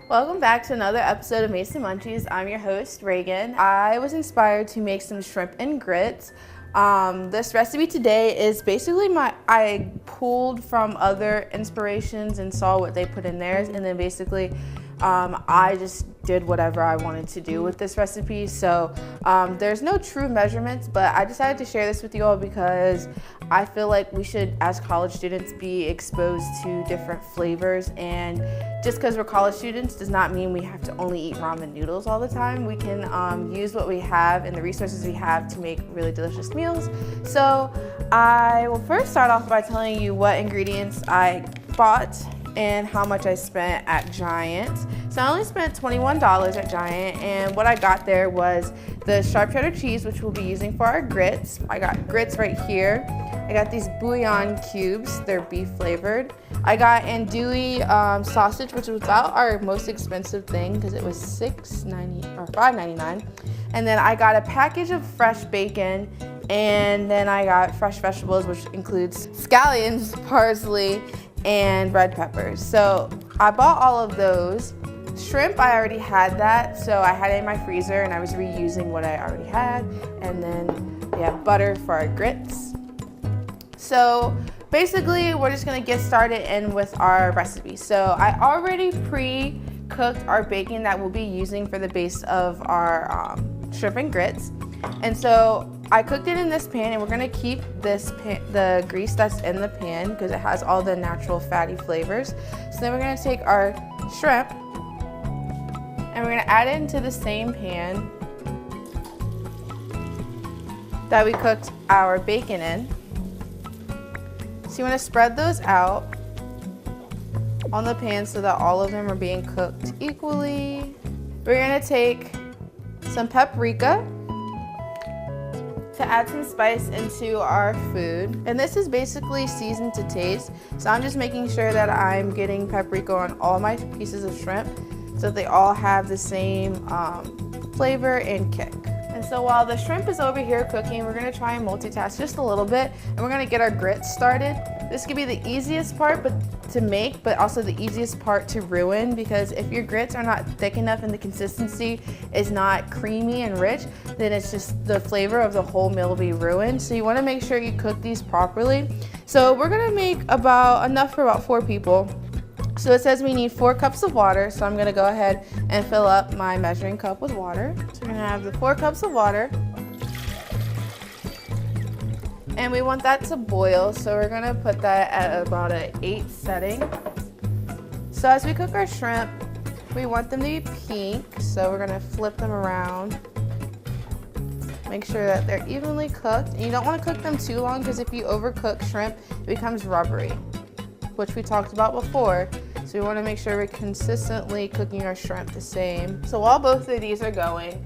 Welcome back to another episode of Mason Munchies. I'm your host, Reagan. I was inspired to make some shrimp and grits. This recipe today is basically I pulled from other inspirations and saw what they put in theirs, and then basically I just did whatever I wanted to do with this recipe. So there's no true measurements, but I decided to share this with you all because I feel like we should, as college students, be exposed to different flavors. And just because we're college students does not mean we have to only eat ramen noodles all the time. We can use what we have and the resources we have to make really delicious meals. So I will first start off by telling you what ingredients I bought and how much I spent at Giant. So I only spent $21 at Giant, and what I got there was the sharp cheddar cheese, which we'll be using for our grits. I got grits right here. I got these bouillon cubes, they're beef flavored. I got andouille sausage, which was about our most expensive thing because it was $6.90 or $5.99. And then I got a package of fresh bacon, and then I got fresh vegetables, which includes scallions, parsley, and red peppers. So I bought all of those. Shrimp, I already had that, so I had it in my freezer and I was reusing what I already had. And then we have butter for our grits. So basically we're just gonna get started in with our recipe. So I already pre-cooked our bacon that we'll be using for the base of our shrimp and grits. And so I cooked it in this pan, and we're gonna keep the grease that's in the pan because it has all the natural fatty flavors. So then we're gonna take our shrimp and we're gonna add it into the same pan that we cooked our bacon in. So you wanna spread those out on the pan so that all of them are being cooked equally. We're gonna take some paprika to add some spice into our food. And this is basically seasoned to taste. So I'm just making sure that I'm getting paprika on all my pieces of shrimp so they all have the same flavor and kick. And so while the shrimp is over here cooking, we're gonna try and multitask just a little bit, and we're gonna get our grits started. This could be the easiest part to make, but also the easiest part to ruin, because if your grits are not thick enough and the consistency is not creamy and rich, then it's just the flavor of the whole meal will be ruined. So you wanna make sure you cook these properly. So we're gonna make enough for about 4 people. So it says we need 4 cups of water, so I'm gonna go ahead and fill up my measuring cup with water. So we're gonna have the 4 cups of water. And we want that to boil, so we're gonna put that at about an 8 setting. So as we cook our shrimp, we want them to be pink, so we're gonna flip them around. Make sure that they're evenly cooked. And you don't wanna cook them too long, because if you overcook shrimp, it becomes rubbery, which we talked about before. So we wanna make sure we're consistently cooking our shrimp the same. So while both of these are going,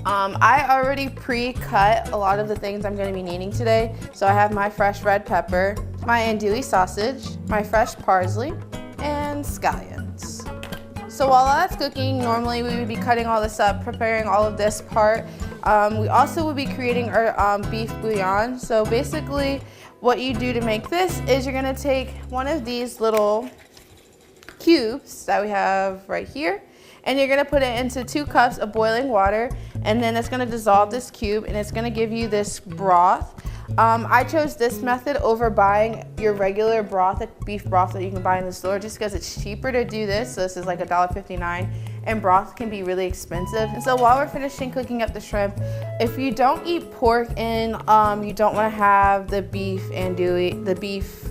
I already pre-cut a lot of the things I'm gonna be needing today. So I have my fresh red pepper, my andouille sausage, my fresh parsley, and scallions. So while that's cooking, normally we would be cutting all this up, preparing all of this part. We also will be creating our beef bouillon. So basically what you do to make this is you're gonna take one of these little cubes that we have right here, and you're gonna put it into 2 cups of boiling water, and then it's gonna dissolve this cube, and it's gonna give you this broth. I chose this method over buying your regular broth, beef broth that you can buy in the store, just because it's cheaper to do this. So this is like $1.59, and broth can be really expensive. And so while we're finishing cooking up the shrimp, if you don't eat pork and you don't wanna have the beef andouille, the beef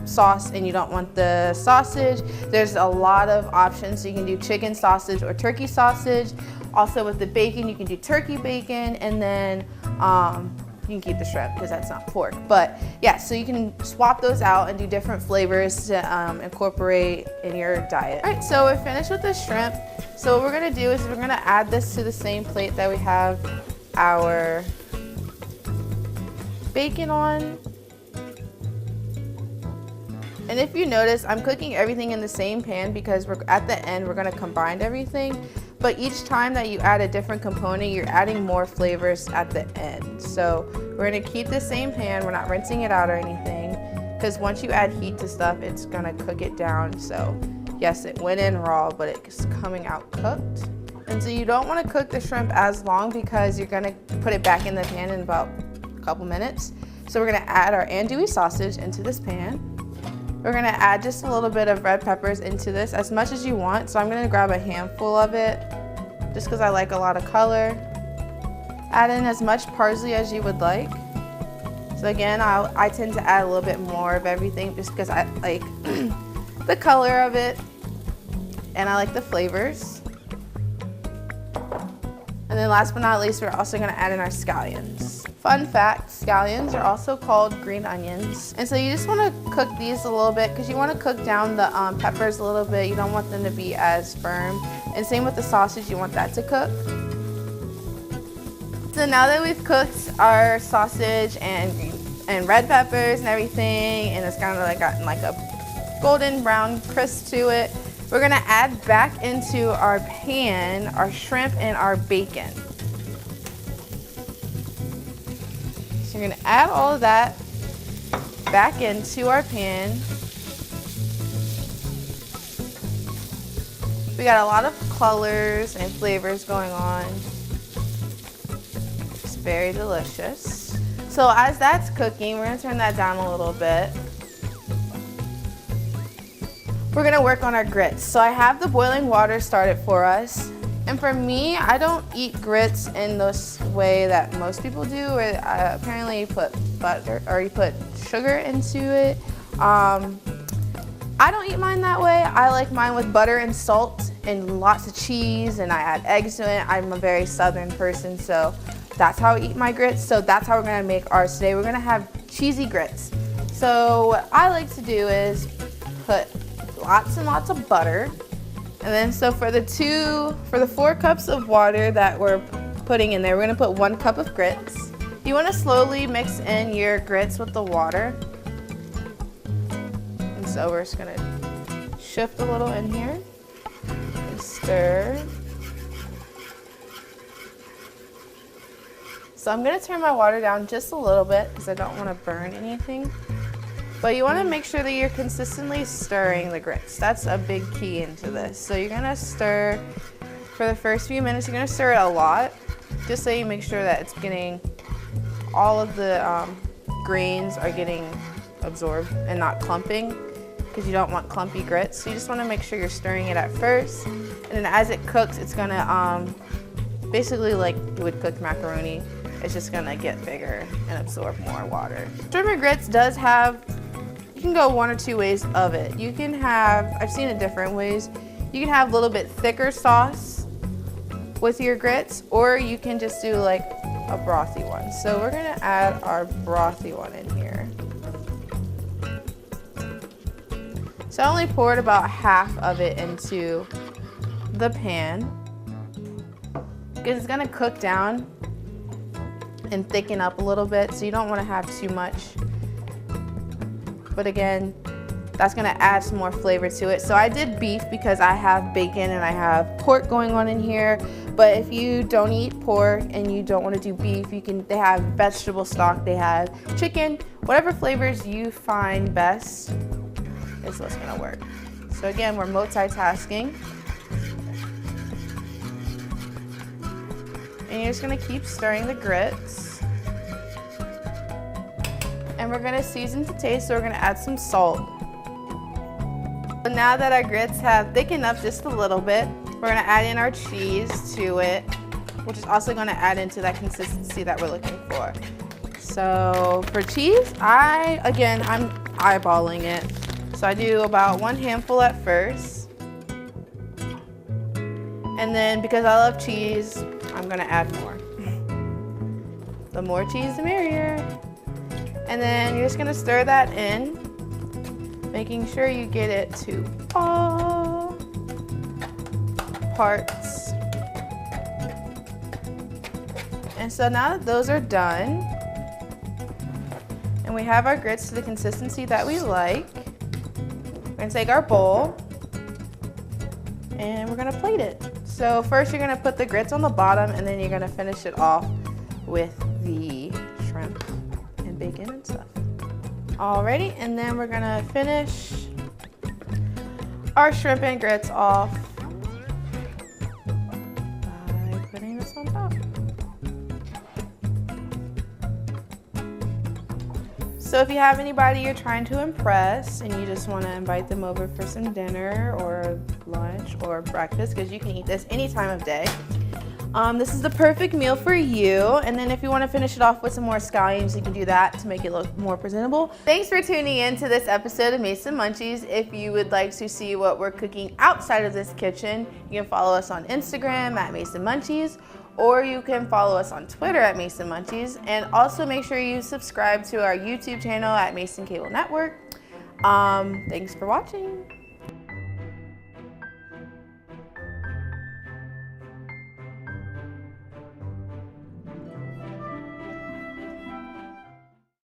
sauce, and you don't want the sausage, there's a lot of options. So you can do chicken sausage or turkey sausage. Also with the bacon, you can do turkey bacon, and then you can keep the shrimp because that's not pork. But yeah, so you can swap those out and do different flavors to incorporate in your diet. All right, so we're finished with the shrimp. So what we're gonna do is we're gonna add this to the same plate that we have our bacon on. And if you notice, I'm cooking everything in the same pan because at the end we're gonna combine everything. But each time that you add a different component, you're adding more flavors at the end. So we're gonna keep the same pan, we're not rinsing it out or anything, because once you add heat to stuff, it's gonna cook it down. So you yes, it went in raw, but it's coming out cooked. And so you don't want to cook the shrimp as long because you're going to put it back in the pan in about a couple minutes. So we're going to add our andouille sausage into this pan. We're going to add just a little bit of red peppers into this, as much as you want. So I'm going to grab a handful of it just because I like a lot of color. Add in as much parsley as you would like. So again, I tend to add a little bit more of everything just because I like the color of it and I like the flavors. And then last but not least, we're also gonna add in our scallions. Fun fact, scallions are also called green onions. And so you just wanna cook these a little bit because you wanna cook down the peppers a little bit. You don't want them to be as firm. And same with the sausage, you want that to cook. So now that we've cooked our sausage and red peppers and everything, and it's kind of like gotten like a golden brown crisp to it, we're gonna add back into our pan our shrimp and our bacon. So you're gonna add all of that back into our pan. We got a lot of colors and flavors going on. It's very delicious. So as that's cooking, we're gonna turn that down a little bit. We're gonna work on our grits. So I have the boiling water started for us. And for me, I don't eat grits in this way that most people do. Apparently you put butter or you put sugar into it. I don't eat mine that way. I like mine with butter and salt and lots of cheese, and I add eggs to it. I'm a very southern person, so that's how I eat my grits. So that's how we're gonna make ours today. We're gonna have cheesy grits. So what I like to do is put lots and lots of butter. And then so for the 4 cups of water that we're putting in there, we're gonna put 1 cup of grits. You wanna slowly mix in your grits with the water. And so we're just gonna shift a little in here and stir. So I'm gonna turn my water down just a little bit because I don't wanna burn anything. But you wanna make sure that you're consistently stirring the grits. That's a big key into this. So you're gonna stir for the first few minutes. You're gonna stir it a lot, just so you make sure that it's getting, all of the grains are getting absorbed and not clumping, because you don't want clumpy grits. So you just wanna make sure you're stirring it at first. And then as it cooks, it's gonna, basically like you would cook macaroni, it's just gonna get bigger and absorb more water. Shrimp and grits does have, you can go 1 or 2 ways of it. You can have, I've seen it different ways. You can have a little bit thicker sauce with your grits, or you can just do like a brothy one. So we're gonna add our brothy one in here. So I only poured about half of it into the pan because it's gonna cook down and thicken up a little bit, so you don't wanna have too much. But again, that's gonna add some more flavor to it. So I did beef because I have bacon and I have pork going on in here. But if you don't eat pork and you don't wanna do beef, they have vegetable stock, they have chicken, whatever flavors you find best is what's gonna work. So again, we're multitasking. And you're just gonna keep stirring the grits. And we're gonna season to taste, so we're gonna add some salt. So now that our grits have thickened up just a little bit, we're gonna add in our cheese to it, which is also gonna add into that consistency that we're looking for. So for cheese, I'm eyeballing it. So I do about 1 handful at first. And then because I love cheese, I'm gonna add more. The more cheese, the merrier. And then you're just gonna stir that in, making sure you get it to all parts. And so now that those are done, and we have our grits to the consistency that we like, we're gonna take our bowl and we're gonna plate it. So first you're gonna put the grits on the bottom, and then you're gonna finish it off with the shrimp and bacon and stuff. Alrighty, and then we're gonna finish our shrimp and grits off by putting this on top. So if you have anybody you're trying to impress and you just want to invite them over for some dinner or lunch or breakfast, because you can eat this any time of day, this is the perfect meal for you. And then if you want to finish it off with some more scallions, you can do that to make it look more presentable. Thanks for tuning in to this episode of Mason Munchies. If you would like to see what we're cooking outside of this kitchen, you can follow us on Instagram at Mason Munchies, or you can follow us on Twitter at Mason Munchies. And also make sure you subscribe to our YouTube channel at Mason Cable Network. Thanks for watching.